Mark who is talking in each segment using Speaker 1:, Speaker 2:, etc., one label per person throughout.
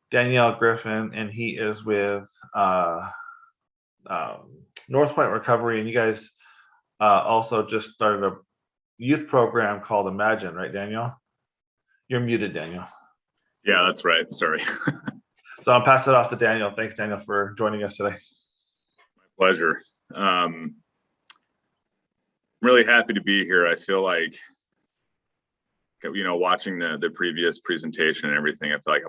Speaker 1: Danielle Griffin, and he is with Northpoint Recovery. And you guys also just started a youth program called Imagine, right, Danielle? You're muted, Daniel.
Speaker 2: Yeah, that's right. Sorry.
Speaker 1: So I'll pass it off to Daniel. Thanks, Daniel, for joining us today.
Speaker 2: My pleasure. I'm really happy to be here. I feel like, watching the previous presentation and everything, I feel like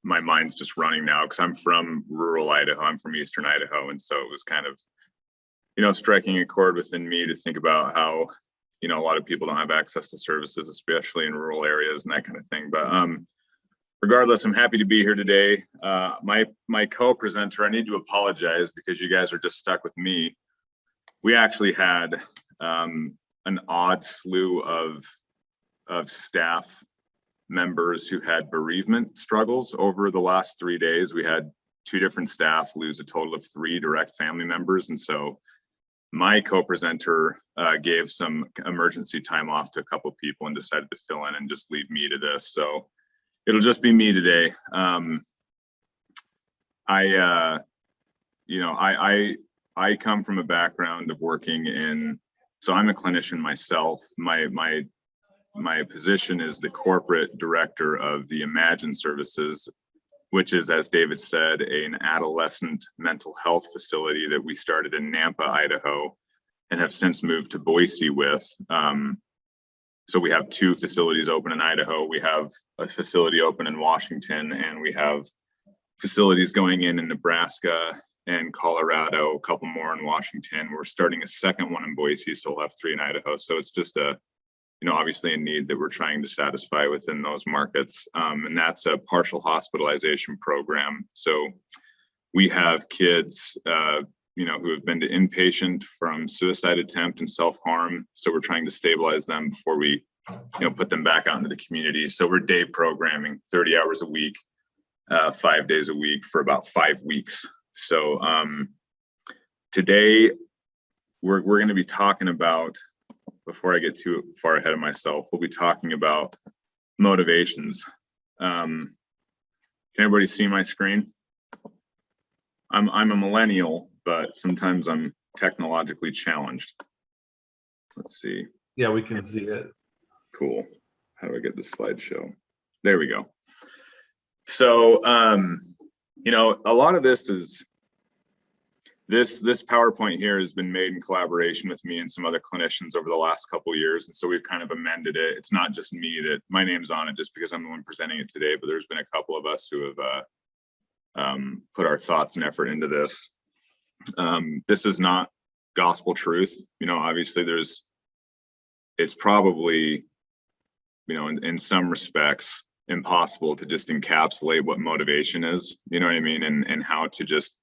Speaker 2: my mind's just running now because I'm from rural Idaho. I'm from Eastern Idaho. And so it was kind of, striking a chord within me to think about how, a lot of people don't have access to services, especially in rural areas and that kind of thing. But regardless, I'm happy to be here today. My co-presenter, I need to apologize because you guys are just stuck with me. We actually had an odd slew of staff members who had bereavement struggles over the last 3 days. We had 2 different staff lose a total of 3 direct family members. And so my co-presenter gave some emergency time off to a couple people and decided to fill in and just leave me to this. So it'll just be me today. I come from a background of working in, so I'm a clinician myself. My position is the corporate director of the Imagine services, which is, as David said, an adolescent mental health facility that we started in Nampa, Idaho, and have since moved to Boise with. So we have 2 facilities open in Idaho. We have a facility open in Washington, and we have facilities going in Nebraska and Colorado, a couple more in Washington. We're starting a second one in Boise, so we'll have 3 in Idaho. So it's just obviously a need that we're trying to satisfy within those markets. And that's a partial hospitalization program. So we have kids, who have been to inpatient from suicide attempt and self-harm. So we're trying to stabilize them before we, put them back out into the community. So we're day programming 30 hours a week, 5 days a week for about 5 weeks. So today we're going to be talking about, before I get too far ahead of myself, we'll be talking about motivations. Can everybody see my screen? I'm a millennial, but sometimes I'm technologically challenged. Let's see.
Speaker 1: Yeah, we can see it.
Speaker 2: Cool. How do I get this slideshow? There we go. So, a lot of this is, this PowerPoint here has been made in collaboration with me and some other clinicians over the last couple of years. And so we've kind of amended it. It's not just me that my name's on it just because I'm the one presenting it today, but there's been a couple of us who have put our thoughts and effort into this. This is not gospel truth. Obviously it's probably, in some respects, impossible to just encapsulate what motivation is, you know what I mean? And how to just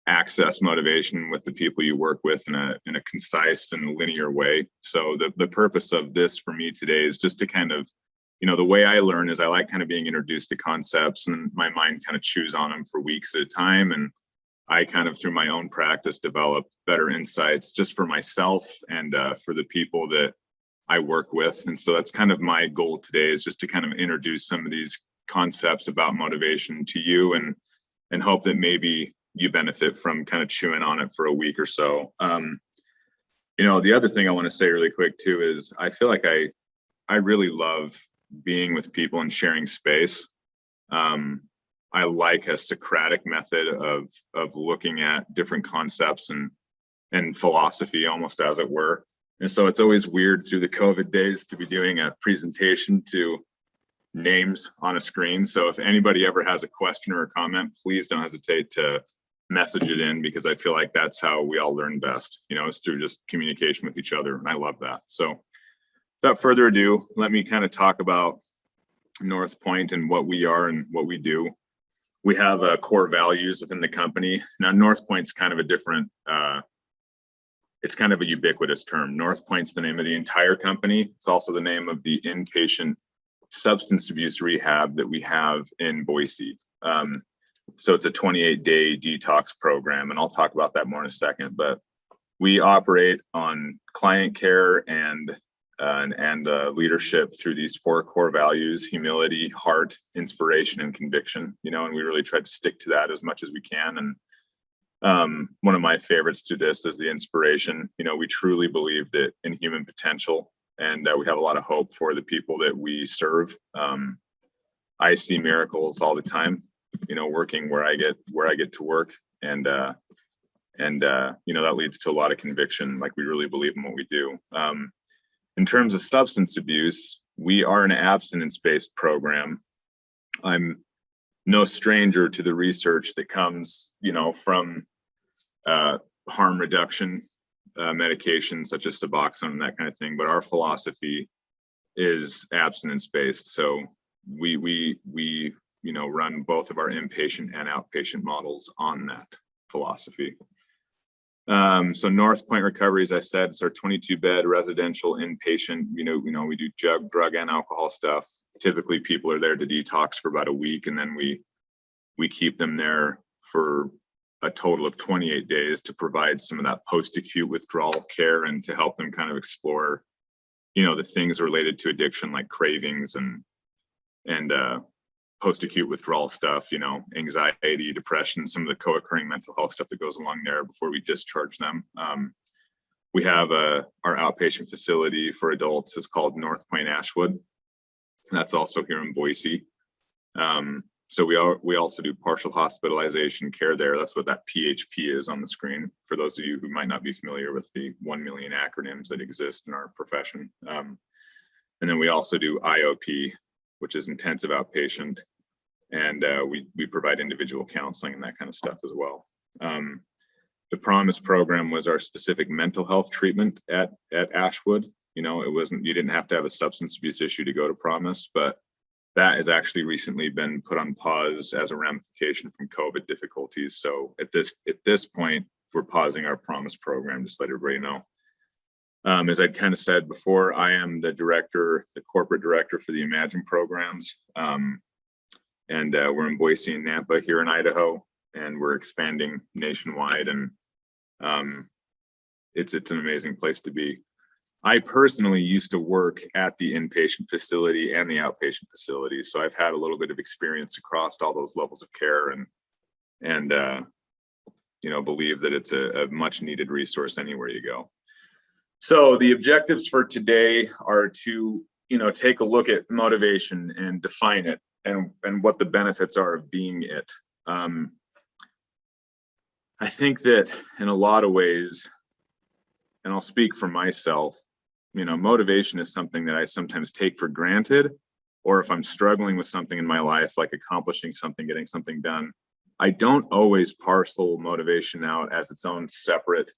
Speaker 2: access motivation with the people you work with in a concise and linear way. So the purpose of this for me today is just to kind of, the way I learn is I like kind of being introduced to concepts, and my mind kind of chews on them for weeks at a time. And I kind of, through my own practice, develop better insights just for myself and for the people that I work with. And so that's kind of my goal today, is just to kind of introduce some of these concepts about motivation to you and hope that maybe you benefit from kind of chewing on it for a week or so. The other thing I want to say really quick too is I feel like I really love being with people and sharing space. I like a Socratic method of looking at different concepts and philosophy, almost as it were. And so it's always weird through the COVID days to be doing a presentation to names on a screen. So if anybody ever has a question or a comment, please don't hesitate to message it in, because I feel like that's how we all learn best, is through just communication with each other. And I love that. So without further ado, let me kind of talk about Northpoint and what we are and what we do. We have core values within the company. Now, Northpoint's kind of a different, it's kind of a ubiquitous term. Northpoint's the name of the entire company. It's also the name of the inpatient substance abuse rehab that we have in Boise. So it's a 28-day detox program, and I'll talk about that more in a second. But we operate on client care and and leadership through these 4 core values: humility, heart, inspiration, and conviction. And we really try to stick to that as much as we can. And one of my favorites to this is the inspiration. We truly believe that in human potential, and we have a lot of hope for the people that we serve. I see miracles all the time, working where I get to work, and that leads to a lot of conviction. Like, we really believe in what we do. In terms of substance abuse, we are an abstinence-based program. I'm no stranger to the research that comes, from harm reduction medications such as Suboxone and that kind of thing. But our philosophy is abstinence-based. So we run both of our inpatient and outpatient models on that philosophy. So Northpoint Recovery, as I said, it's our 22-bed residential inpatient. We do drug and alcohol stuff. Typically, people are there to detox for about a week, and then we keep them there for a total of 28 days to provide some of that post-acute withdrawal care and to help them kind of explore, the things related to addiction, like cravings and post-acute withdrawal stuff, anxiety, depression, some of the co-occurring mental health stuff that goes along there before we discharge them. We have our outpatient facility for adults is called Northpoint Ashwood. That's also here in Boise. So we also do partial hospitalization care there. That's what that PHP is on the screen, for those of you who might not be familiar with the 1 million acronyms that exist in our profession. And then we also do IOP, which is intensive outpatient, and we provide individual counseling and that kind of stuff as well. The Promise program was our specific mental health treatment at Ashwood. You didn't have to have a substance abuse issue to go to Promise, but that has actually recently been put on pause as a ramification from COVID difficulties. So at this point, we're pausing our Promise program, just to let everybody know. As I'd kind of said before, I am the corporate director for the Imagine programs. And we're in Boise and Nampa here in Idaho, and we're expanding nationwide. And it's an amazing place to be. I personally used to work at the inpatient facility and the outpatient facility. So I've had a little bit of experience across all those levels of care, and believe that it's a much needed resource anywhere you go. So the objectives for today are to, take a look at motivation and define it and what the benefits are of being it. I think that in a lot of ways, and I'll speak for myself, motivation is something that I sometimes take for granted, or if I'm struggling with something in my life, like accomplishing something, getting something done, I don't always parcel motivation out as its own separate,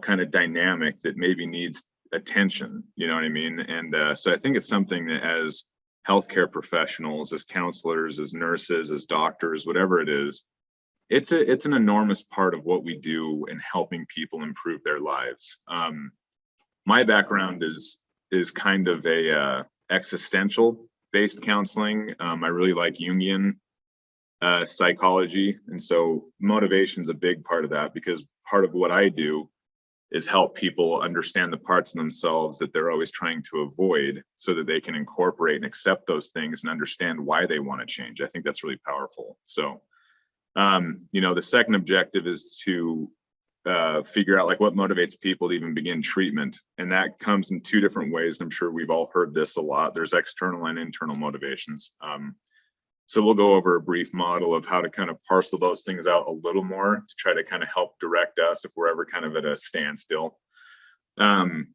Speaker 2: kind of dynamic that maybe needs attention, you know what I mean? And so I think it's something that, as healthcare professionals, as counselors, as nurses, as doctors, whatever it is, it's an enormous part of what we do in helping people improve their lives. My background is kind of a existential based counseling. I really like Jungian psychology, and so motivation is a big part of that, because part of what I do is help people understand the parts of themselves that they're always trying to avoid, so that they can incorporate and accept those things and understand why they want to change. I think that's really powerful. So, the second objective is to figure out what motivates people to even begin treatment. And that comes in 2 different ways. I'm sure we've all heard this a lot. There's external and internal motivations. So we'll go over a brief model of how to kind of parcel those things out a little more to try to kind of help direct us if we're ever kind of at a standstill. And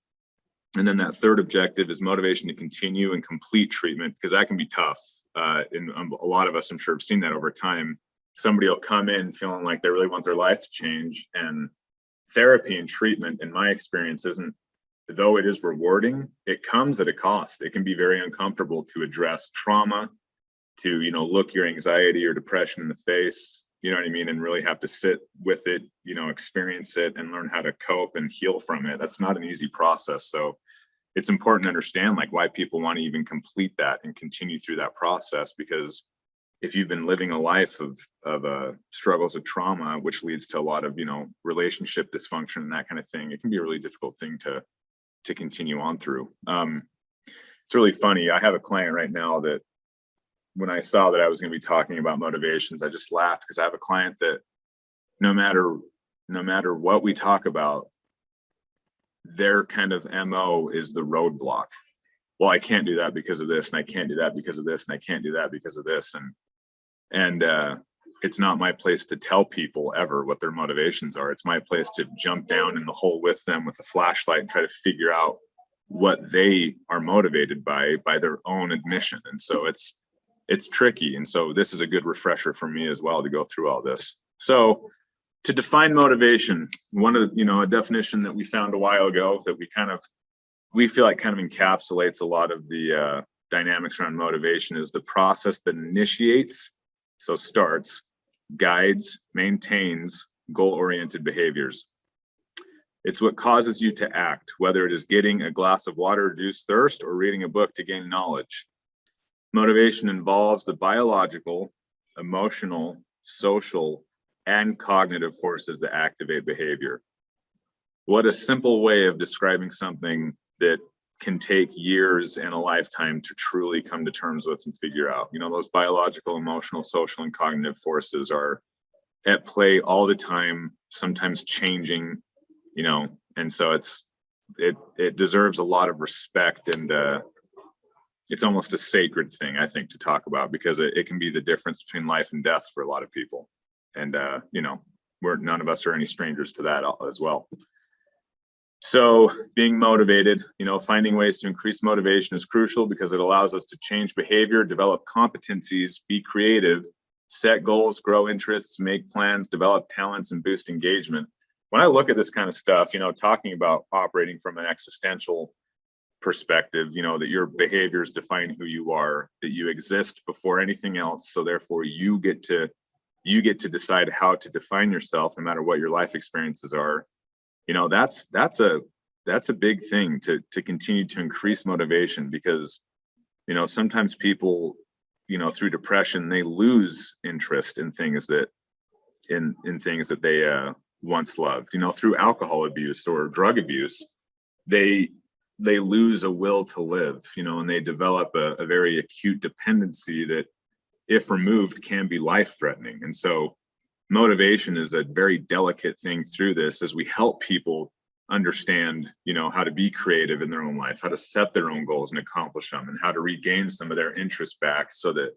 Speaker 2: then that third objective is motivation to continue and complete treatment, because that can be tough. And a lot of us, I'm sure, have seen that over time. Somebody will come in feeling like they really want their life to change, and therapy and treatment, in my experience, though it is rewarding, it comes at a cost. It can be very uncomfortable to address trauma, to look your anxiety or depression in the face, you know what I mean, and really have to sit with it, experience it and learn how to cope and heal from it. That's not an easy process. So it's important to understand why people want to even complete that and continue through that process, because if you've been living a life of struggles with trauma, which leads to a lot of relationship dysfunction and that kind of thing, it can be a really difficult thing to continue on through. It's really funny. I have a client right now that when I saw that I was going to be talking about motivations, I just laughed, because I have a client that no matter what we talk about, their kind of MO is the roadblock. Well, I can't do that because of this, and I can't do that because of this, and I can't do that because of this. And it's not my place to tell people ever what their motivations are. It's my place to jump down in the hole with them with a flashlight and try to figure out what they are motivated by their own admission. And so it's tricky. And so this is a good refresher for me as well to go through all this. So to define motivation, one of a definition that we found a while ago that we feel like kind of encapsulates a lot of the dynamics around motivation is the process that initiates, so starts, guides, maintains goal-oriented behaviors. It's what causes you to act, whether it is getting a glass of water to reduce thirst or reading a book to gain knowledge. Motivation involves the biological, emotional, social, and cognitive forces that activate behavior. What a simple way of describing something that can take years and a lifetime to truly come to terms with and figure out. Those biological, emotional, social, and cognitive forces are at play all the time, sometimes changing, and so it deserves a lot of respect, and it's almost a sacred thing, I think, to talk about, because it can be the difference between life and death for a lot of people. And none of us are any strangers to that as well. So being motivated, finding ways to increase motivation is crucial, because it allows us to change behavior, develop competencies, be creative, set goals, grow interests, make plans, develop talents, and boost engagement. When I look at this kind of stuff, talking about operating from an existential perspective, that your behaviors define who you are, that you exist before anything else. So therefore you get to decide how to define yourself, no matter what your life experiences are. That's a big thing to continue to increase motivation, because, sometimes people, through depression, they lose interest in things that they once loved. Through alcohol abuse or drug abuse, they lose a will to live, and they develop a very acute dependency that, if removed, can be life-threatening. And so motivation is a very delicate thing through this, as we help people understand, how to be creative in their own life, how to set their own goals and accomplish them, and how to regain some of their interest back so that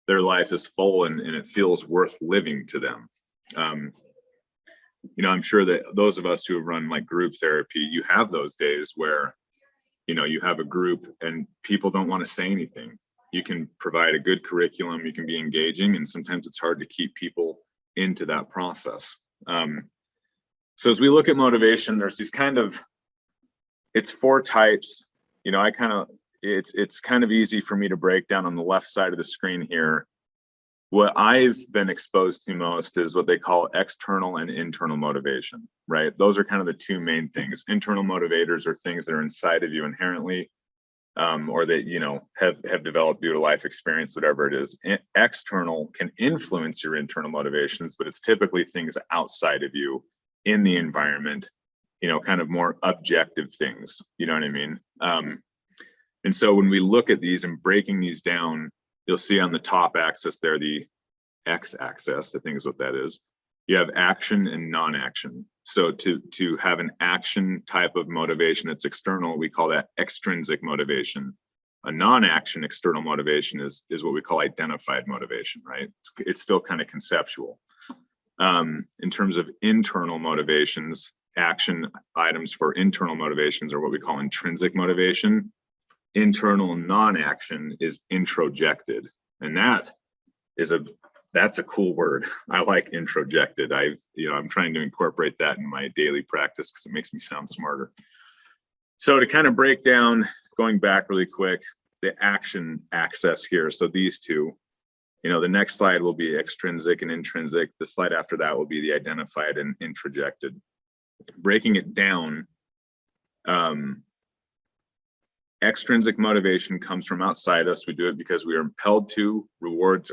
Speaker 2: their life is full and it feels worth living to them. I'm sure that those of us who have run like group therapy, you have those days where, you have a group and people don't want to say anything. You can provide a good curriculum, you can be engaging, and sometimes it's hard to keep people into that process. So as we look at motivation, there's these it's 4 types. It's kind of easy for me to break down on the left side of the screen here. What I've been exposed to most is what they call external and internal motivation, right? Those are kind of the 2 main things. Internal motivators are things that are inside of you inherently, or that, have developed due to life experience, whatever it is. External can influence your internal motivations, but it's typically things outside of you in the environment, kind of more objective things, you know what I mean? And so when we look at these and breaking these down, you'll see on the top axis there, the x-axis, I think is what that is. You have action and non-action. So to have an action type of motivation that's external, we call that extrinsic motivation. A non-action external motivation is what we call identified motivation, right? It's still kind of conceptual. In terms of internal motivations, action items for internal motivations are what we call intrinsic motivation. Internal non-action is introjected, and that's a cool word. I like introjected. I'm trying to incorporate that in my daily practice because it makes me sound smarter. So to kind of break down, going back really quick, the action axis here. So these 2, the next slide will be extrinsic and intrinsic. The slide after that will be the identified and introjected. Breaking it down, extrinsic motivation comes from outside us. We do it because we are impelled to, rewards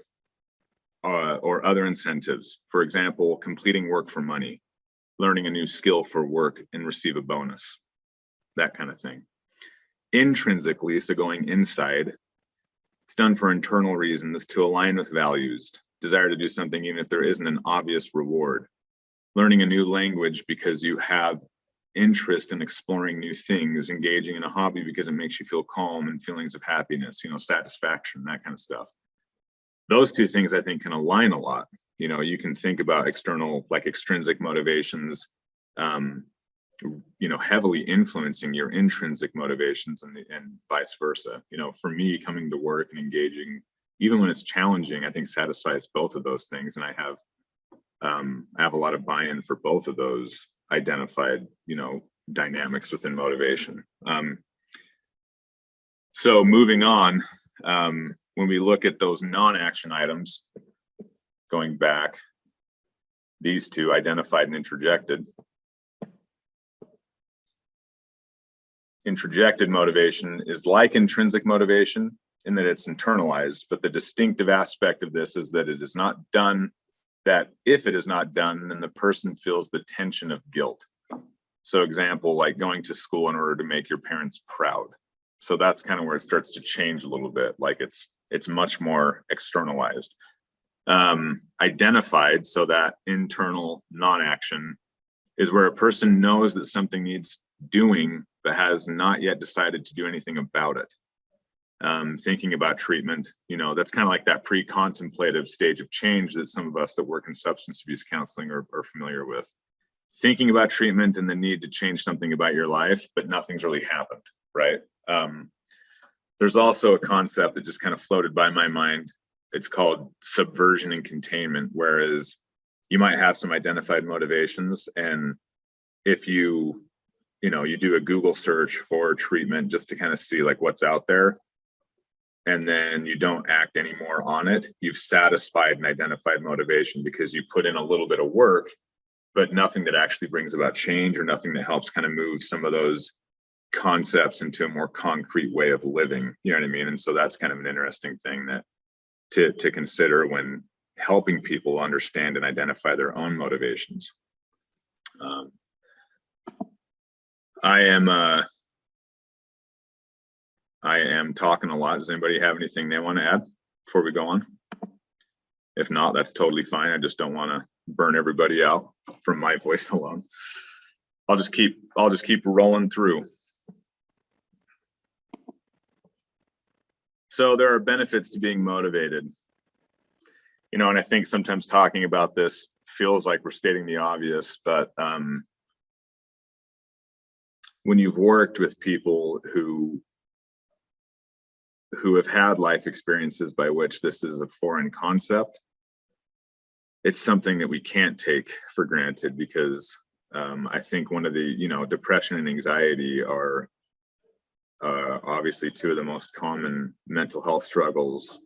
Speaker 2: or other incentives. For example, completing work for money, learning a new skill for work and receive a bonus. that kind of thing. Intrinsically, so going inside, it's done for internal reasons to align with values, desire to do something even if there isn't an obvious reward. Learning a new language because you have interest in exploring new things, engaging in a hobby because it makes you feel calm and feelings of happiness, satisfaction, that kind of stuff. Those two things I think can align a lot. You can think about external, like extrinsic motivations, heavily influencing your intrinsic motivations and vice versa. For me, coming to work and engaging, even when it's challenging, I think satisfies both of those things. And I have a lot of buy-in for both of those identified, dynamics within motivation. So moving on, when we look at those non-action items, going back, these two, identified and interjected. Interjected motivation is like intrinsic motivation in that it's internalized, but the distinctive aspect of this is that it is not done, that if it is not done, then the person feels the tension of guilt. So example, like going to school in order to make your parents proud. So that's kind of where it starts to change a little bit. Like it's much more externalized. Identified, so that internal non-action is where a person knows that something needs doing, but has not yet decided to do anything about it. Thinking about treatment, that's kind of like that pre-contemplative stage of change that some of us that work in substance abuse counseling are familiar with. Thinking about treatment and the need to change something about your life, but nothing's really happened, right? There's also a concept that just kind of floated by my mind. It's called subversion and containment, whereas you might have some identified motivations, and if you do a Google search for treatment just to kind of see like what's out there, and then you don't act anymore on it, you've satisfied an identified motivation because you put in a little bit of work, but nothing that actually brings about change or nothing that helps kind of move some of those concepts into a more concrete way of living. You know what I mean? And so that's kind of an interesting thing that to consider when helping people understand and identify their own motivations. I am talking a lot. Does anybody have anything they want to add before we go on? If not, that's totally fine. I just don't want to burn everybody out from my voice alone. I'll just keep rolling through. So there are benefits to being motivated. And I think sometimes talking about this feels like we're stating the obvious, but when you've worked with people who have had life experiences by which this is a foreign concept, it's something that we can't take for granted, because I think one of the, depression and anxiety are obviously two of the most common mental health struggles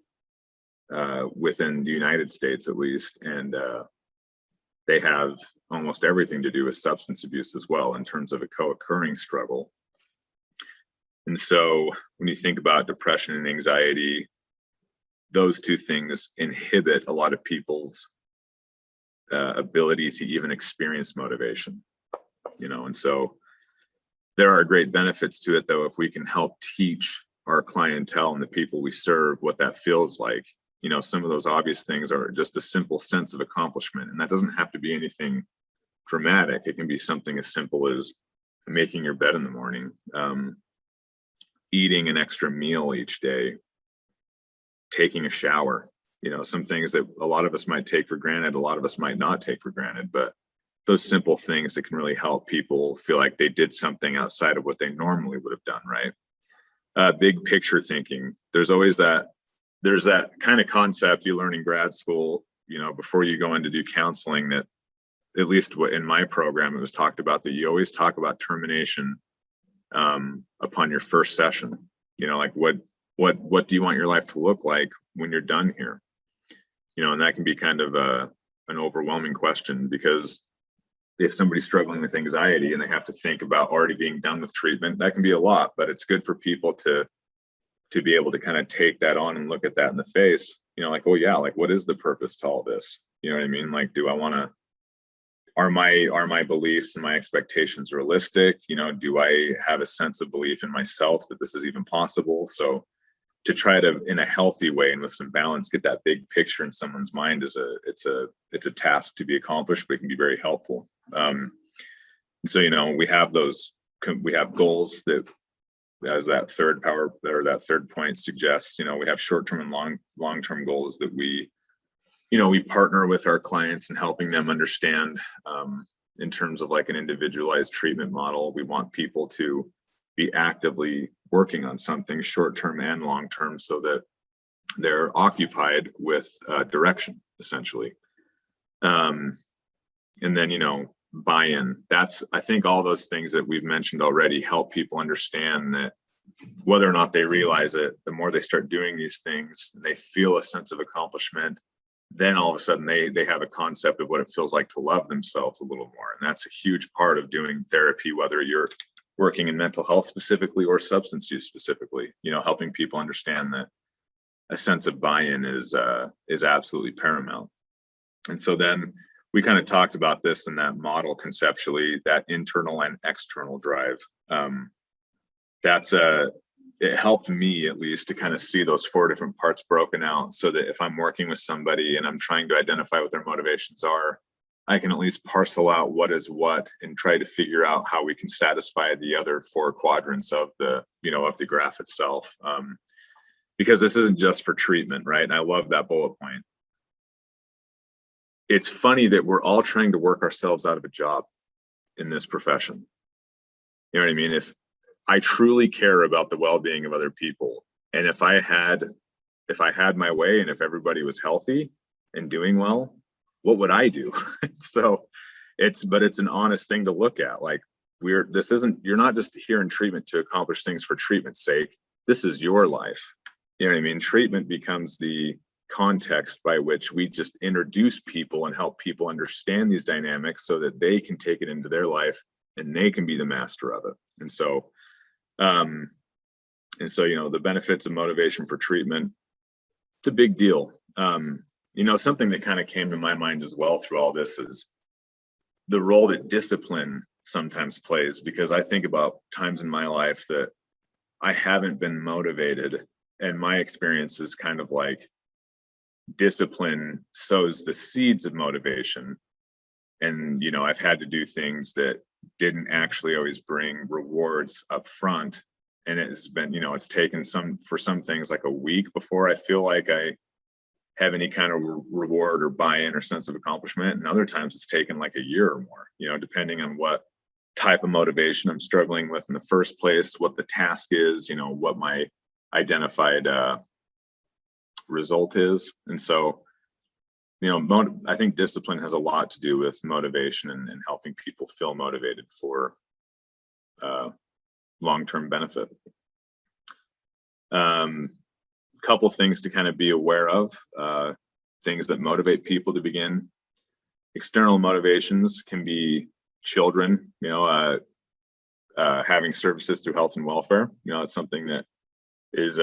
Speaker 2: within the United States, at least. And they have almost everything to do with substance abuse as well, in terms of a co-occurring struggle. And so when you think about depression and anxiety, those two things inhibit a lot of people's ability to even experience motivation, and so there are great benefits to it, though, if we can help teach our clientele and the people we serve what that feels like. Some of those obvious things are just a simple sense of accomplishment, and that doesn't have to be anything dramatic. It can be something as simple as making your bed in the morning, eating an extra meal each day, taking a shower. Some things that a lot of us might take for granted, a lot of us might not take for granted, but those simple things that can really help people feel like they did something outside of what they normally would have done, right? Big picture thinking. There's that kind of concept you learn in grad school, before you go in to do counseling, that at least in my program, it was talked about that you always talk about termination upon your first session. Like what do you want your life to look like when you're done here? And that can be kind of an overwhelming question, because if somebody's struggling with anxiety and they have to think about already being done with treatment, that can be a lot. But it's good for people to be able to kind of take that on and look at that in the face, like, oh yeah, like what is the purpose to all this? You know what I mean? Like, are my beliefs and my expectations realistic? You know, do I have a sense of belief in myself that this is even possible? So to try to, in a healthy way and with some balance, get that big picture in someone's mind it's a task to be accomplished, but it can be very helpful. So, you know, we have goals that, as that third point suggests, you know, we have short-term and long-term goals that we partner with our clients and helping them understand, in terms of like an individualized treatment model. We want people to be actively working on something short-term and long-term so that they're occupied with direction, essentially. And then, you know, buy-in. I think all those things that we've mentioned already help people understand that whether or not they realize it, the more they start doing these things, they feel a sense of accomplishment. Then all of a sudden they have a concept of what it feels like to love themselves a little more. And that's a huge part of doing therapy, whether you're working in mental health specifically or substance use specifically, you know, helping people understand that a sense of buy-in is absolutely paramount. And so then we kind of talked about this in that model conceptually, that internal and external drive. It helped me at least to kind of see those 4 different parts broken out, so that if I'm working with somebody and I'm trying to identify what their motivations are, I can at least parcel out what is what and try to figure out how we can satisfy the other 4 quadrants of the graph itself. Because this isn't just for treatment, right? And I love that bullet point. It's funny that we're all trying to work ourselves out of a job in this profession. You know what I mean? If I truly care about the well-being of other people, and if I had my way, and if everybody was healthy and doing well, what would I do? So it's an honest thing to look at. Like, you're not just here in treatment to accomplish things for treatment's sake. This is your life. You know what I mean? Treatment becomes the context by which we just introduce people and help people understand these dynamics so that they can take it into their life and they can be the master of it. And so, you know, the benefits of motivation for treatment, it's a big deal. You know, something that kind of came to my mind as well through all this is the role that discipline sometimes plays, because I think about times in my life that I haven't been motivated, and my experience is kind of like discipline sows the seeds of motivation. And, you know, I've had to do things that didn't actually always bring rewards up front. And it's been, you know, it's taken for some things like a week before I feel like I have any kind of reward or buy-in or sense of accomplishment. And other times it's taken like a year or more, you know, depending on what type of motivation I'm struggling with in the first place, what the task is, you know, what my identified result is. And so, you know, I think discipline has a lot to do with motivation and helping people feel motivated for long-term benefit. Couple things to kind of be aware of, things that motivate people to begin. External motivations can be children, you know, having services through health and welfare. You know, it's something that is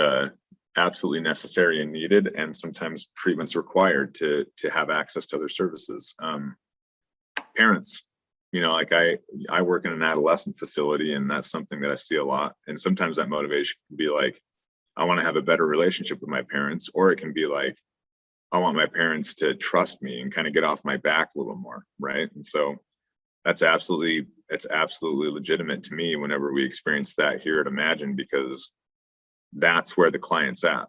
Speaker 2: absolutely necessary and needed, and sometimes treatment's required to have access to other services. Parents, you know, like I work in an adolescent facility, and that's something that I see a lot. And sometimes that motivation can be like, I want to have a better relationship with my parents, or it can be like, I want my parents to trust me and kind of get off my back a little more, right? And so it's absolutely legitimate to me whenever we experience that here at Imagine, because that's where the client's at,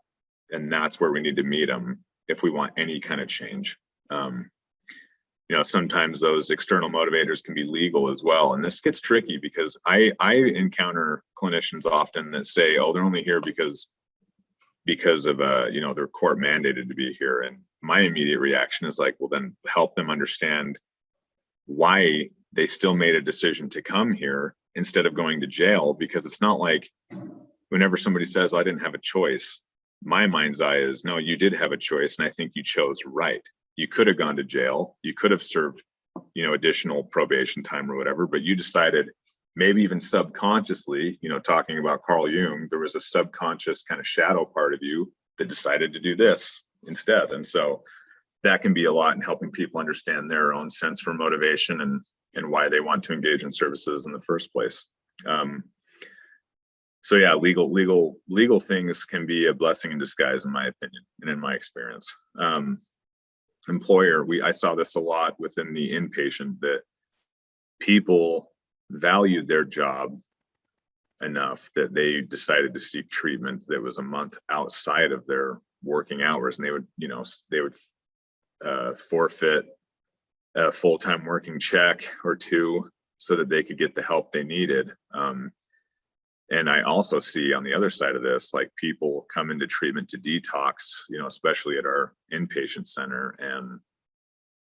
Speaker 2: and that's where we need to meet them if we want any kind of change. You know, sometimes those external motivators can be legal as well, and this gets tricky because I encounter clinicians often that say, "Oh, they're only here because of you know, they're court mandated to be here." And my immediate reaction is like, well, then help them understand why they still made a decision to come here instead of going to jail, because it's not like, whenever somebody says, I didn't have a choice, my mind's eye is, no, you did have a choice. And I think you chose right. You could have gone to jail. You could have served, you know, additional probation time or whatever, but you decided, maybe even subconsciously, you know, talking about Carl Jung, there was a subconscious kind of shadow part of you that decided to do this instead. And so that can be a lot in helping people understand their own sense for motivation and why they want to engage in services in the first place. So yeah, legal things can be a blessing in disguise, in my opinion, and in my experience. Employer, I saw this a lot within the inpatient, that people valued their job enough that they decided to seek treatment that was a month outside of their working hours, and they would forfeit a full-time working check or two so that they could get the help they needed. And I also see on the other side of this, like, people come into treatment to detox, especially at our inpatient center, and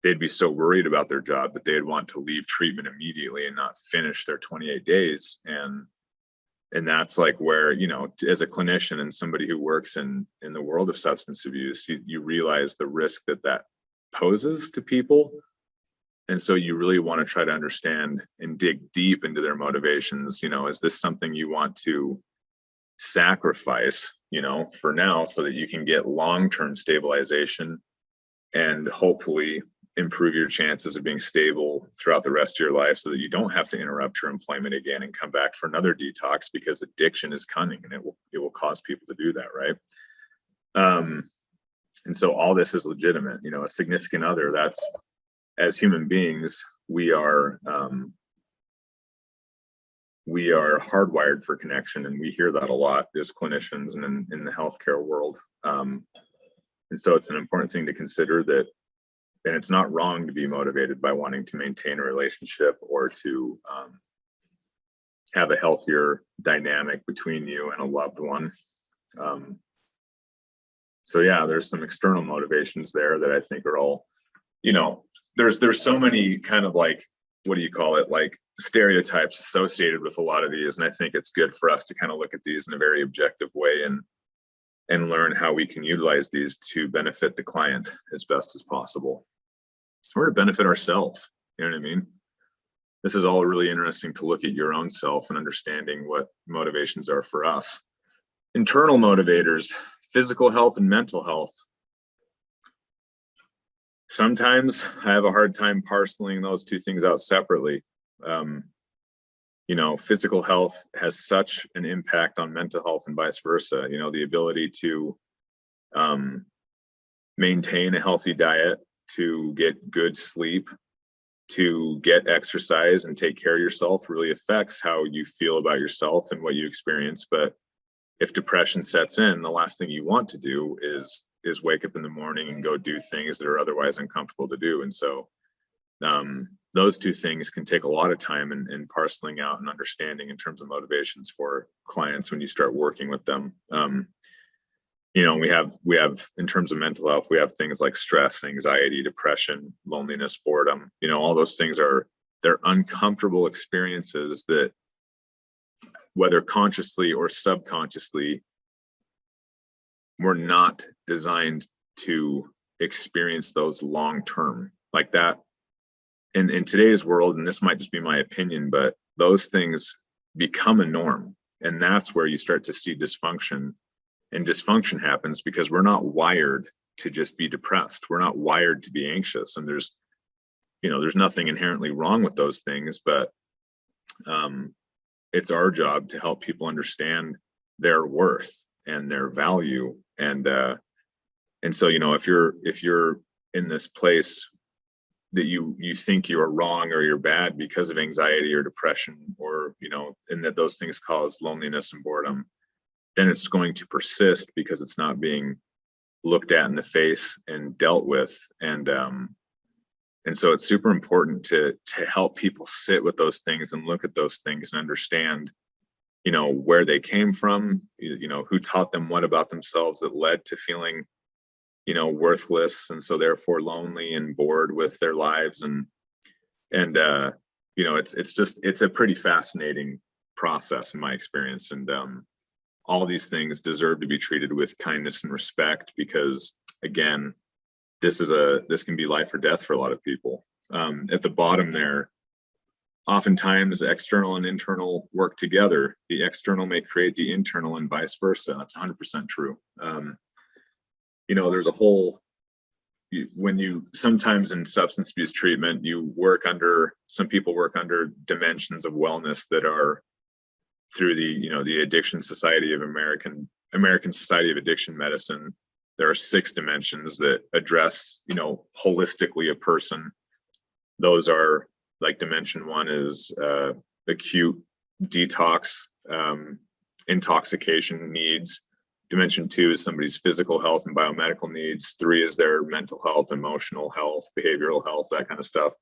Speaker 2: they'd be so worried about their job that they'd want to leave treatment immediately and not finish their 28 days. And that's like where, as a clinician and somebody who works in the world of substance abuse, you realize the risk that poses to people. And so you really want to try to understand and dig deep into their motivations. Is this something you want to sacrifice, for now, so that you can get long-term stabilization and hopefully improve your chances of being stable throughout the rest of your life, so that you don't have to interrupt your employment again and come back for another detox, because addiction is cunning and it will cause people to do that, right? And so all this is legitimate. A significant other, that's, as human beings, we are hardwired for connection, and we hear that a lot as clinicians and in the healthcare world. And so it's an important thing to consider that, and it's not wrong to be motivated by wanting to maintain a relationship or to have a healthier dynamic between you and a loved one. So yeah, there's some external motivations there that I think are all, there's so many kind of like, what do you call it? Like stereotypes associated with a lot of these. And I think it's good for us to kind of look at these in a very objective way and learn how we can utilize these to benefit the client as best as possible, or to benefit ourselves. You know what I mean? This is all really interesting to look at your own self and understanding what motivations are for us. Internal motivators, physical health and mental health. Sometimes I have a hard time parceling those two things out separately. Physical health has such an impact on mental health and vice versa. The ability to maintain a healthy diet, to get good sleep, to get exercise and take care of yourself really affects how you feel about yourself and what you experience. But if depression sets in, the last thing you want to do is wake up in the morning and go do things that are otherwise uncomfortable to do. And so those two things can take a lot of time and parceling out and understanding in terms of motivations for clients when you start working with them. We have in terms of mental health, we have things like stress, anxiety, depression, loneliness, boredom. All those things they're uncomfortable experiences that, whether consciously or subconsciously, we're not designed to experience those long term like that. In today's world, and this might just be my opinion, but those things become a norm, and that's where you start to see dysfunction. And dysfunction happens because we're not wired to just be depressed. We're not wired to be anxious, and there's nothing inherently wrong with those things, but it's our job to help people understand their worth and their value. And so, if you're in this place that you think you are wrong or you're bad because of anxiety or depression, or, and that those things cause loneliness and boredom, then it's going to persist because it's not being looked at in the face and dealt with. And so it's super important to help people sit with those things and look at those things and understand, where they came from, who taught them what about themselves that led to feeling, worthless, and so therefore lonely and bored with their lives. And it's a pretty fascinating process in my experience. And all these things deserve to be treated with kindness and respect, because again, this can be life or death for a lot of people. At the bottom there, oftentimes external and internal work together. The external may create the internal and vice versa. That's 100% true. There's a whole when you sometimes in substance abuse treatment, some people work under dimensions of wellness that are through the Addiction Society of American Society of Addiction Medicine. There are 6 dimensions that address, holistically a person. Those are like dimension 1 is acute detox, intoxication needs. Dimension 2 is somebody's physical health and biomedical needs. 3 is their mental health, emotional health, behavioral health, that kind of stuff.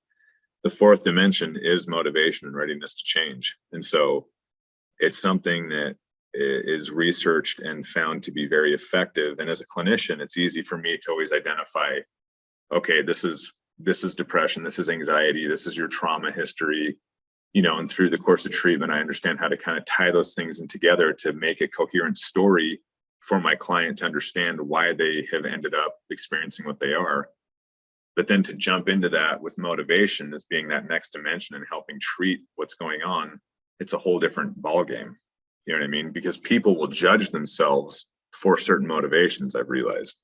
Speaker 2: The 4th dimension is motivation and readiness to change. And so it's something that is researched and found to be very effective. And as a clinician, it's easy for me to always identify, okay, this is depression, this is anxiety, this is your trauma history, and through the course of treatment, I understand how to kind of tie those things in together to make a coherent story for my client to understand why they have ended up experiencing what they are. But then to jump into that with motivation as being that next dimension and helping treat what's going on, it's a whole different ballgame. You know what I mean? Because people will judge themselves for certain motivations, I've realized.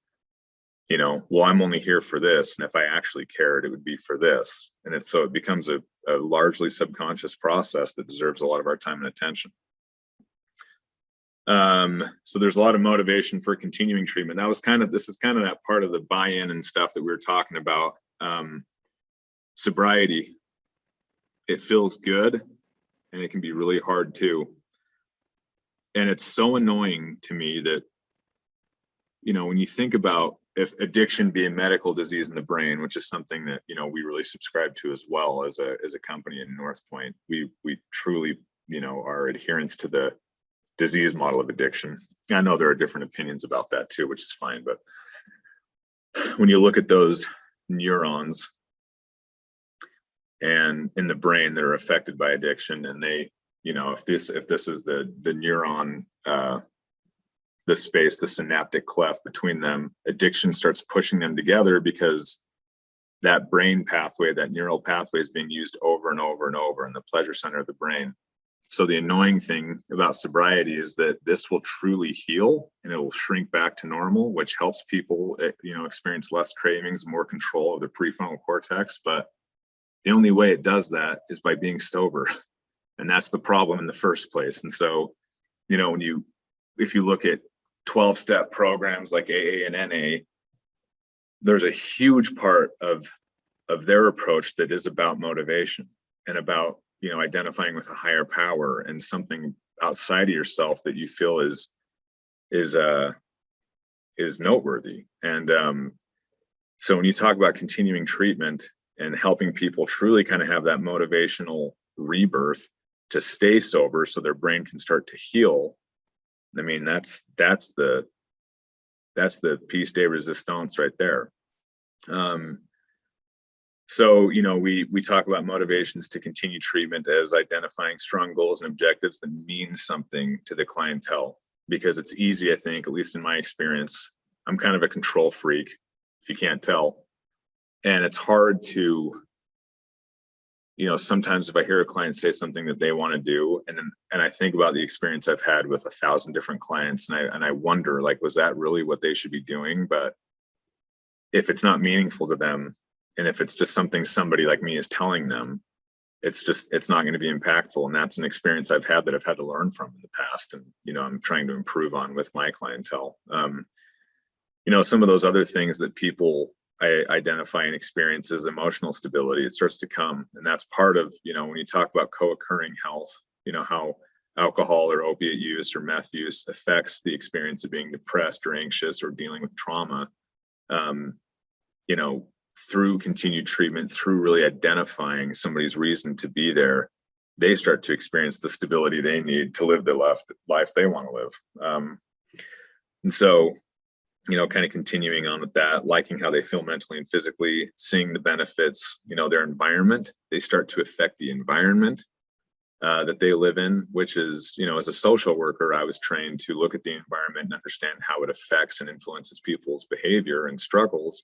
Speaker 2: Well, I'm only here for this, and if I actually cared, it would be for this. And it becomes a largely subconscious process that deserves a lot of our time and attention. So there's a lot of motivation for continuing treatment. This is kind of that part of the buy-in and stuff that we were talking about. Sobriety, it feels good, and it can be really hard too. And it's so annoying to me that, when you think about if addiction be a medical disease in the brain, which is something that, we really subscribe to as well as a company in Northpoint, we truly, are adherents to the disease model of addiction. I know there are different opinions about that too, which is fine. But when you look at those neurons and in the brain that are affected by addiction, and they, if this is the neuron, the space, the synaptic cleft between them, addiction starts pushing them together because that brain pathway, that neural pathway is being used over and over and over in the pleasure center of the brain. So the annoying thing about sobriety is that this will truly heal and it will shrink back to normal, which helps people, experience less cravings, more control of the prefrontal cortex. But the only way it does that is by being sober. And that's the problem in the first place. And so, if you look at 12-step programs like AA and NA, there's a huge part of their approach that is about motivation and about, identifying with a higher power and something outside of yourself that you feel is noteworthy. And so when you talk about continuing treatment and helping people truly kind of have that motivational rebirth to stay sober so their brain can start to heal, I mean, that's the piece de resistance right there. So, we talk about motivations to continue treatment as identifying strong goals and objectives that mean something to the clientele, because it's easy, I think, at least in my experience. I'm kind of a control freak, if you can't tell. And it's hard to, sometimes if I hear a client say something that they want to do, and I think about the experience I've had with 1,000 different clients, and I wonder, like, was that really what they should be doing? But if it's not meaningful to them, and if it's just something somebody like me is telling them, it's not going to be impactful. And that's an experience I've had that I've had to learn from in the past. And, I'm trying to improve on with my clientele. Some of those other things that people identify and experience as emotional stability, it starts to come. And that's part of, when you talk about co-occurring health, how alcohol or opiate use or meth use affects the experience of being depressed or anxious or dealing with trauma. Through continued treatment, through really identifying somebody's reason to be there, they start to experience the stability they need to live the life they want to live. And so, kind of continuing on with that, liking how they feel mentally and physically, seeing the benefits, their environment, they start to affect the environment that they live in, which is, as a social worker, I was trained to look at the environment and understand how it affects and influences people's behavior and struggles.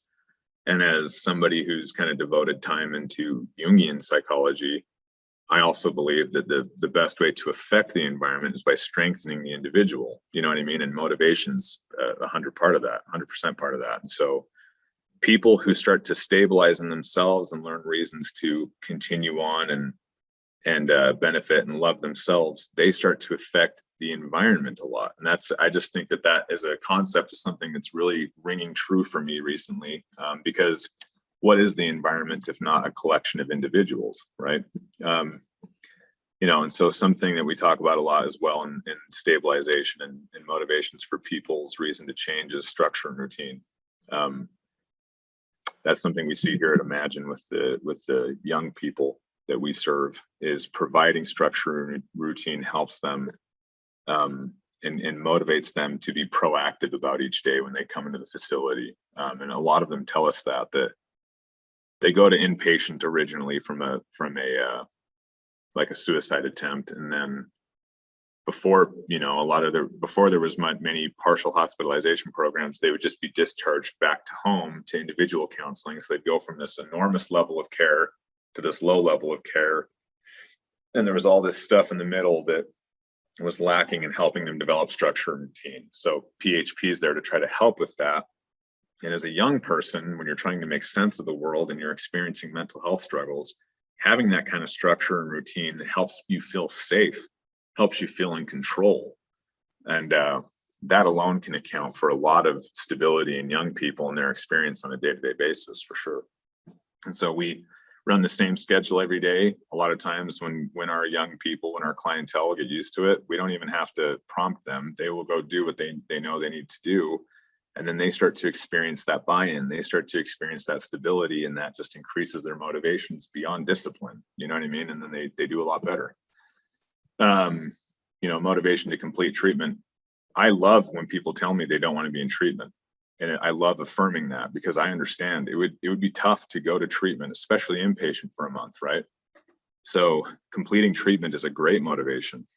Speaker 2: And as somebody who's kind of devoted time into Jungian psychology, I also believe that the best way to affect the environment is by strengthening the individual, you know what I mean? And motivation's 100% part of that. And so, people who start to stabilize in themselves and learn reasons to continue on and benefit and love themselves, they start to affect the environment a lot. And I just think that is a concept of something that's really ringing true for me recently, because what is the environment if not a collection of individuals, right? And so something that we talk about a lot as well in stabilization and motivations for people's reason to change is structure and routine. That's something we see here at Imagine with the young people that we serve, is providing structure and routine helps them and motivates them to be proactive about each day when they come into the facility. And a lot of them tell us that they go to inpatient originally from a like a suicide attempt, and then before there was many partial hospitalization programs, they would just be discharged back to home to individual counseling. So they'd go from this enormous level of care to this low level of care, and there was all this stuff in the middle that was lacking in helping them develop structure and routine. So PHP is there to try to help with that. And as a young person, when you're trying to make sense of the world and you're experiencing mental health struggles, having that kind of structure and routine helps you feel safe, helps you feel in control. And that alone can account for a lot of stability in young people and their experience on a day-to-day basis, for sure. And so we run the same schedule every day. A lot of times when our young people, when our clientele get used to it, we don't even have to prompt them. They will go do what they know they need to do. And then they start to experience that buy-in. They start to experience that stability, and that just increases their motivations beyond discipline. You know what I mean? And then they do a lot better. Motivation to complete treatment. I love when people tell me they don't want to be in treatment. And I love affirming that, because I understand it would be tough to go to treatment, especially inpatient, for a month, right? So completing treatment is a great motivation.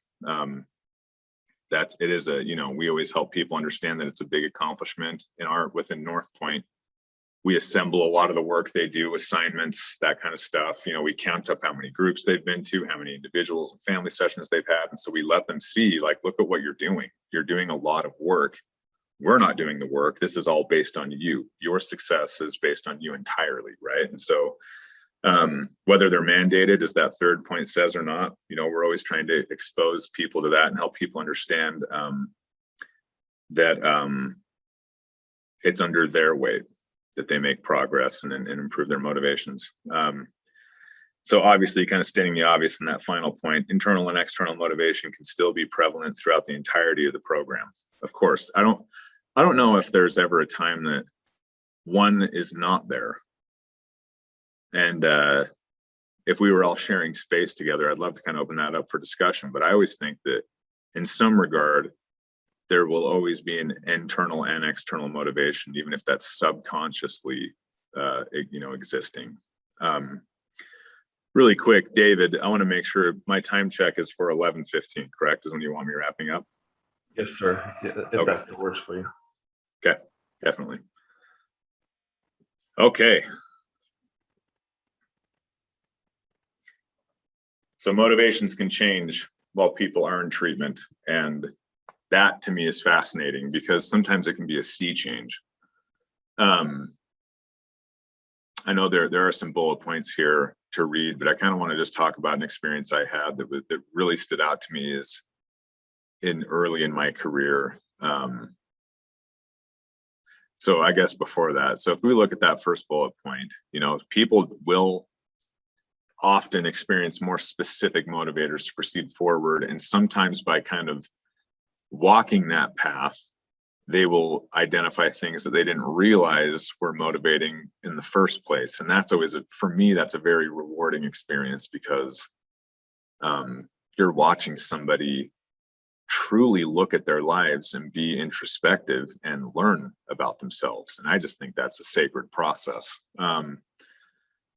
Speaker 2: We always help people understand that it's a big accomplishment. Within Northpoint, we assemble a lot of the work they do, assignments, that kind of stuff. We count up how many groups they've been to, how many individuals and family sessions they've had. And so we let them see, like, look at what you're doing. You're doing a lot of work. We're not doing the work. This is all based on you. Your success is based on you entirely, right? And so whether they're mandated, as that third point says, or not, we're always trying to expose people to that and help people understand that it's under their weight that they make progress and improve their motivations. So obviously, kind of stating the obvious in that final point, internal and external motivation can still be prevalent throughout the entirety of the program. Of course, I don't know if there's ever a time that one is not there. And if we were all sharing space together, I'd love to kind of open that up for discussion. But I always think that in some regard, there will always be an internal and external motivation, even if that's subconsciously, existing. Really quick, David, I want to make sure my time check is for 11:15, correct? Is when you want me wrapping up?
Speaker 1: Yes, sir. If that still works for you.
Speaker 2: Okay, definitely. Okay. So motivations can change while people are in treatment. And that to me is fascinating, because sometimes it can be a sea change. I know there are some bullet points here to read, but I kind of want to just talk about an experience I had that really stood out to me is early in my career. So I guess before that, so if we look at that first bullet point, people will often experience more specific motivators to proceed forward. And sometimes by kind of walking that path, they will identify things that they didn't realize were motivating in the first place. And that's always, for me, that's a very rewarding experience, because you're watching somebody truly look at their lives and be introspective and learn about themselves. And I just think that's a sacred process.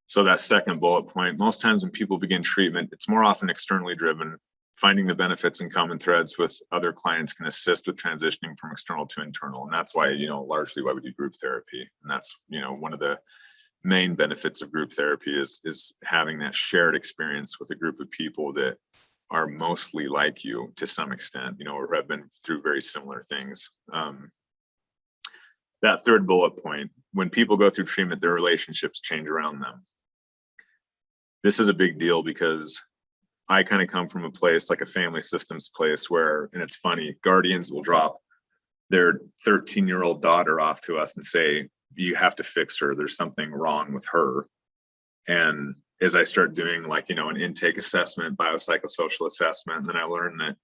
Speaker 2: So that second bullet point, most times when people begin treatment, it's more often externally driven. Finding the benefits and common threads with other clients can assist with transitioning from external to internal. And that's why, largely why we do group therapy. And that's, one of the main benefits of group therapy is having that shared experience with a group of people that are mostly like you to some extent, or have been through very similar things. That third bullet point, when people go through treatment, their relationships change around them. This is a big deal because I kind of come from a place like a family systems place where, and it's funny, guardians will drop their 13-year-old daughter off to us and say, you have to fix her. There's something wrong with her. And as I start doing like, you know, an intake assessment, biopsychosocial assessment, and then I learned that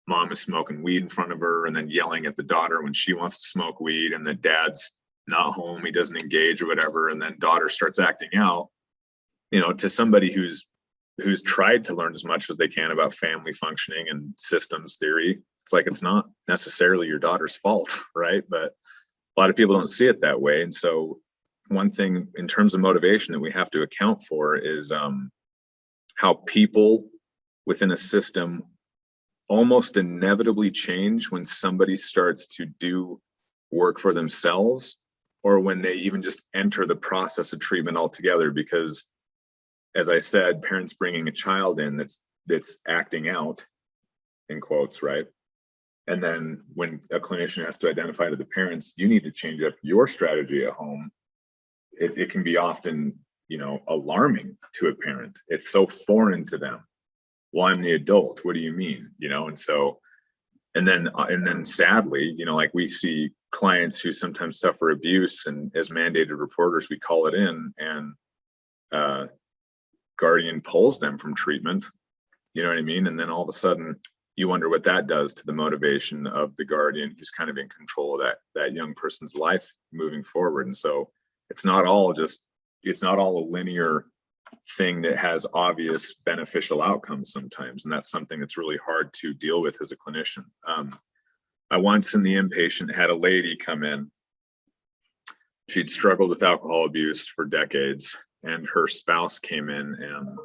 Speaker 2: mom is smoking weed in front of her and then yelling at the daughter when she wants to smoke weed, and that dad's not home, he doesn't engage or whatever. And then daughter starts acting out, you know, to somebody who's tried to learn as much as they can about family functioning and systems theory. It's like, it's not necessarily your daughter's fault, right? But a lot of people don't see it that way. And so one thing in terms of motivation that we have to account for is how people within a system almost inevitably change when somebody starts to do work for themselves, or when they even just enter the process of treatment altogether. Because as I said, parents bringing a child in that's acting out, in quotes, right? And then when a clinician has to identify to the parents, you need to change up your strategy at home, it can be often, you know, alarming to a parent. It's so foreign to them. Well, I'm the adult. What do you mean? You know, and so, and then sadly, you know, like we see clients who sometimes suffer abuse, and as mandated reporters, we call it in, and guardian pulls them from treatment. You know what I mean? And then all of a sudden, you wonder what that does to the motivation of the guardian who's kind of in control of that young person's life moving forward. And so it's not all a linear thing that has obvious beneficial outcomes sometimes. And that's something that's really hard to deal with as a clinician. I once in the inpatient had a lady come in. She'd struggled with alcohol abuse for decades, and her spouse came in, and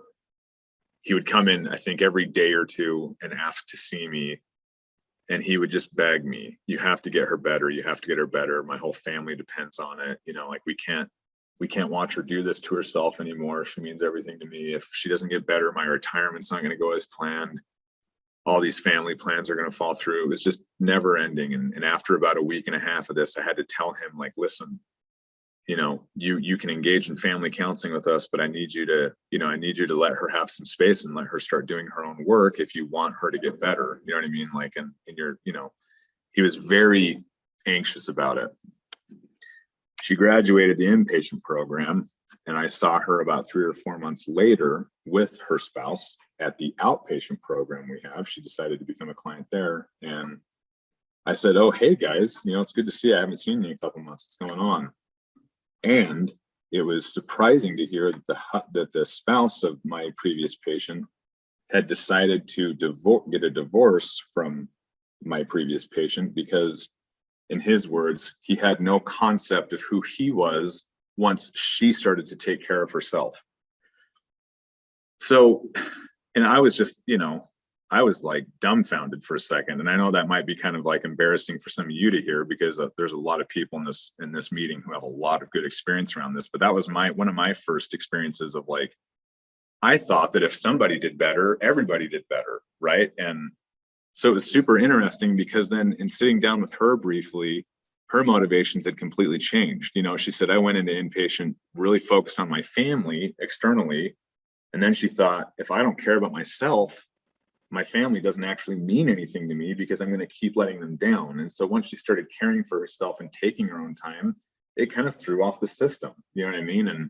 Speaker 2: he would come in, I think, every day or two and ask to see me. And he would just beg me, you have to get her better. You have to get her better. My whole family depends on it. You know, like we can't watch her do this to herself anymore. She means everything to me. If she doesn't get better, my retirement's not going to go as planned. All these family plans are going to fall through. It was just never ending. And after about a week and a half of this, I had to tell him, like, listen, you know, you can engage in family counseling with us, but I need you to let her have some space and let her start doing her own work if you want her to get better. You know what I mean? Like, and you're, you know, he was very anxious about it. She graduated the inpatient program, and I saw her about 3 or 4 months later with her spouse at the outpatient program we have. She decided to become a client there. And I said, oh, hey guys, you know, it's good to see you. I haven't seen you in a couple months. What's going on? And it was surprising to hear that the spouse of my previous patient had decided to get a divorce from my previous patient because, in his words, he had no concept of who he was once she started to take care of herself. So, and I was just, you know, I was like dumbfounded for a second. And I know that might be kind of like embarrassing for some of you to hear, because there's a lot of people in this meeting who have a lot of good experience around this. But that was one of my first experiences of like, I thought that if somebody did better, everybody did better, right? And so it was super interesting, because then in sitting down with her briefly, her motivations had completely changed. You know, she said, I went into inpatient really focused on my family externally. And then she thought, if I don't care about myself, my family doesn't actually mean anything to me, because I'm going to keep letting them down. And so once she started caring for herself and taking her own time, it kind of threw off the system. You know what I mean? And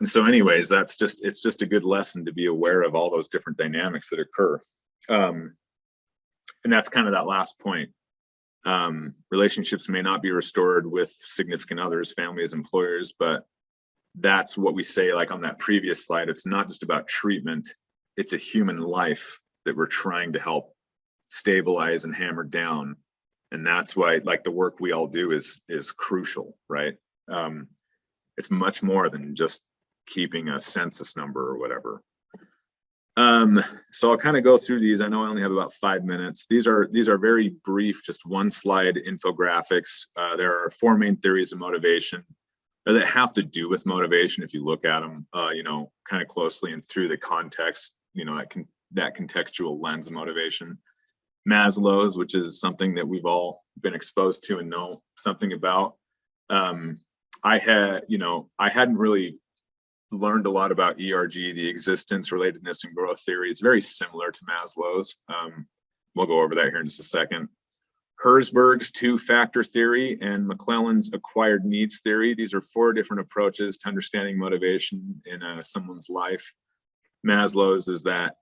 Speaker 2: so anyways, it's just a good lesson to be aware of all those different dynamics that occur. And that's kind of that last point. Relationships may not be restored with significant others, families, employers, but that's what we say, like on that previous slide. It's not just about treatment. It's a human life that we're trying to help stabilize and hammer down. And that's why, like, the work we all do is crucial, right? It's much more than just keeping a census number or whatever. So I'll kind of go through these. I know I only have about 5 minutes. These are very brief, just one slide infographics. There are 4 main theories of motivation that have to do with motivation. If you look at them, you know, kind of closely and through the context, you know, that contextual lens of motivation. Maslow's, which is something that we've all been exposed to and know something about. I hadn't really learned a lot about ERG, the existence, relatedness, and growth theory. It's very similar to Maslow's. We'll go over that here in just a second. Herzberg's two-factor theory and McClelland's acquired needs theory. These are 4 different approaches to understanding motivation in someone's life. Maslow's is that,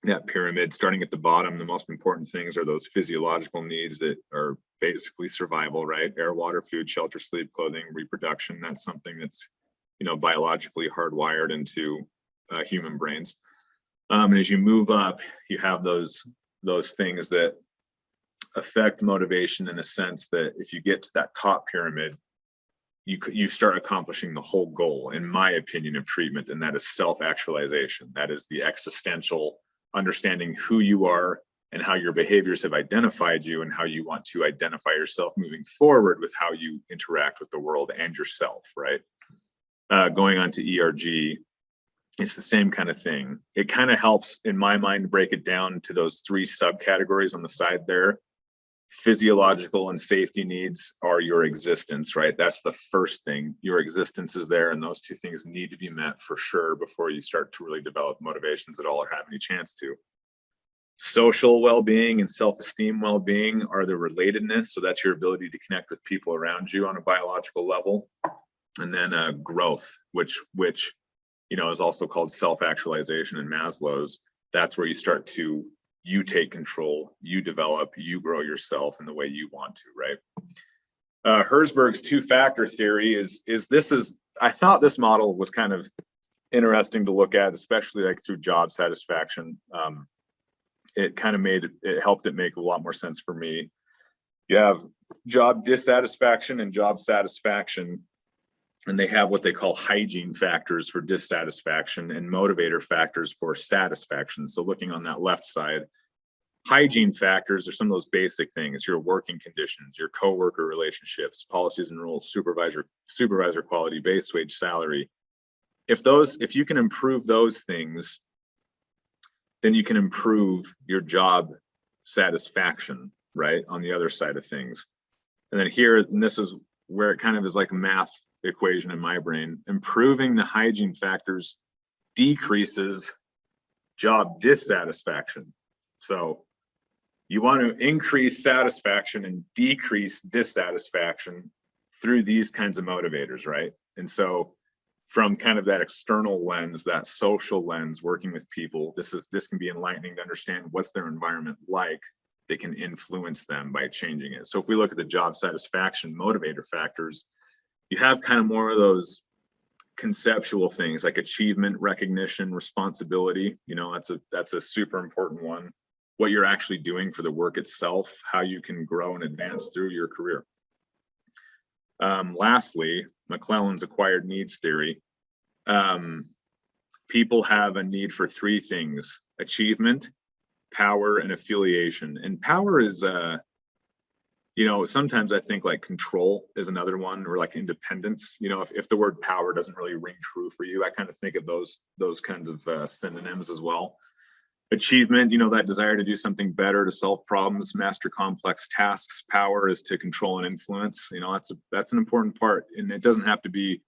Speaker 2: that pyramid starting at the bottom. The most important things are those physiological needs that are basically survival, right? Air, water, food, shelter, sleep, clothing, reproduction. That's something that's, biologically hardwired into human brains. And as you move up, you have those things that affect motivation in a sense that if you get to that top pyramid, you start accomplishing the whole goal, in my opinion, of treatment, and that is self-actualization. That is the existential understanding who you are and how your behaviors have identified you and how you want to identify yourself moving forward with how you interact with the world and yourself, right? Going on to ERG, it's the same kind of thing. It kind of helps, in my mind, break it down to those 3 subcategories on the side there. Physiological and safety needs are your existence, right? That's the first thing. Your existence is there, and those 2 things need to be met for sure before you start to really develop motivations at all or have any chance to. Social well-being and self-esteem well-being are the relatedness, so that's your ability to connect with people around you on a biological level. And then growth, which is also called self-actualization in Maslow's. That's where you take control, you develop, you grow yourself in the way you want to, right? Herzberg's two-factor theory I thought this model was kind of interesting to look at, especially like through job satisfaction. It helped it make a lot more sense for me. You have job dissatisfaction and job satisfaction, and they have what they call hygiene factors for dissatisfaction and motivator factors for satisfaction. So looking on that left side, hygiene factors are some of those basic things: your working conditions, your coworker relationships, policies and rules, supervisor quality, base wage, salary. If you can improve those things, then you can improve your job satisfaction, right? On the other side of things. And then here, and this is where it kind of is like a math equation in my brain, improving the hygiene factors decreases job dissatisfaction. So you want to increase satisfaction and decrease dissatisfaction through these kinds of motivators, right? And so from kind of that external lens, that social lens, working with people, this can be enlightening to understand what's their environment like that can influence them by changing it. So if we look at the job satisfaction motivator factors, you have kind of more of those conceptual things like achievement, recognition, responsibility. That's a super important one. What you're actually doing for the work itself, how you can grow and advance through your career. Lastly, McClelland's acquired needs theory. People have a need for 3 things: achievement, power, and affiliation. And power is sometimes I think like control is another one, or like independence. If the word power doesn't really ring true for you, I kind of think of those kinds of synonyms as well. Achievement, that desire to do something better, to solve problems, master complex tasks. Power is to control and influence. That's an important part, and it doesn't have to be,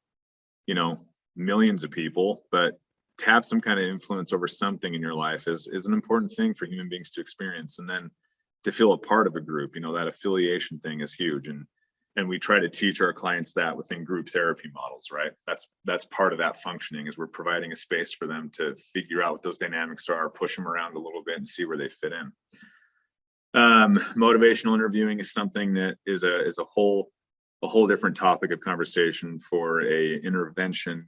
Speaker 2: millions of people, but to have some kind of influence over something in your life is an important thing for human beings to experience. And then to feel a part of a group, that affiliation thing is huge. And we try to teach our clients that within group therapy models, right? That's part of that functioning, is we're providing a space for them to figure out what those dynamics are, push them around a little bit and see where they fit in. Motivational interviewing is something that is a whole different topic of conversation for a intervention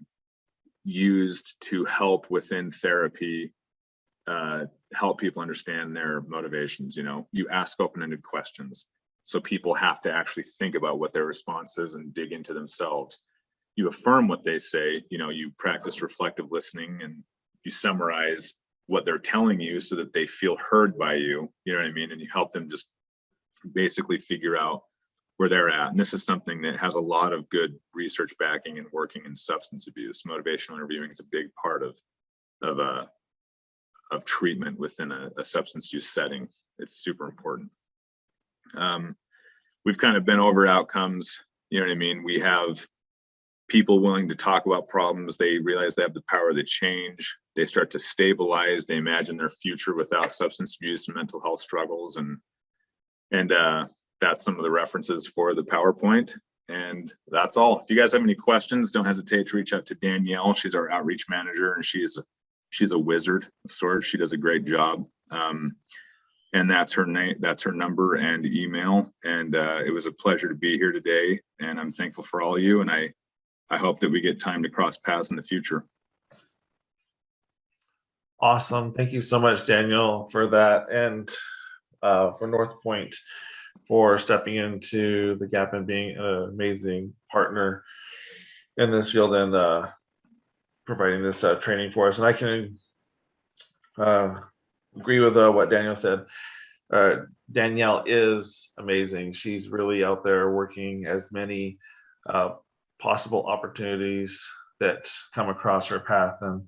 Speaker 2: used to help within therapy, help people understand their motivations. You ask open-ended questions, so people have to actually think about what their response is and dig into themselves. You affirm what they say, you practice reflective listening, and you summarize what they're telling you so that they feel heard by you, you know what I mean? And you help them just basically figure out where they're at. And this is something that has a lot of good research backing and working in substance abuse. Motivational interviewing is a big part of treatment within a substance use setting. It's super important. We've kind of been over outcomes. You know what I mean? We have people willing to talk about problems. They realize they have the power to change. They start to stabilize. They imagine their future without substance abuse and mental health struggles. And that's some of the references for the PowerPoint. And that's all. If you guys have any questions, don't hesitate to reach out to Danielle. She's our outreach manager, and she's a wizard of sorts. She does a great job. And that's her name, that's her number and email. And it was a pleasure to be here today. And I'm thankful for all of you. And I hope that we get time to cross paths in the future.
Speaker 1: Awesome. Thank you so much, Daniel, for that. And for Northpoint for stepping into the gap and being an amazing partner in this field and providing this training for us. And I can agree with what Daniel said. Danielle is amazing. She's really out there working as many possible opportunities that come across her path, and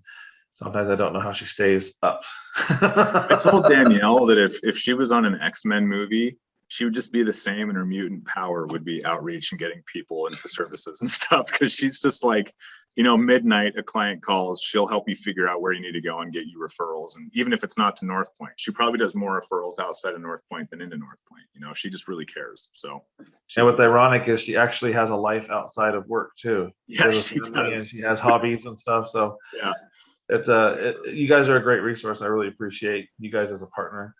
Speaker 1: sometimes I don't know how she stays up.
Speaker 2: I told Danielle that if she was on an X-Men movie, she would just be the same, and her mutant power would be outreach and getting people into services and stuff, because she's just like, you know, midnight a client calls, she'll help you figure out where you need to go and get you referrals. And even if it's not to Northpoint, she probably does more referrals outside of Northpoint than into Northpoint. You know, she just really cares. So,
Speaker 1: and what's ironic is she actually has a life outside of work too.
Speaker 2: Yeah, she does.
Speaker 1: And she has hobbies and stuff. So
Speaker 2: yeah,
Speaker 1: it's you guys are a great resource. I really appreciate you guys as a partner.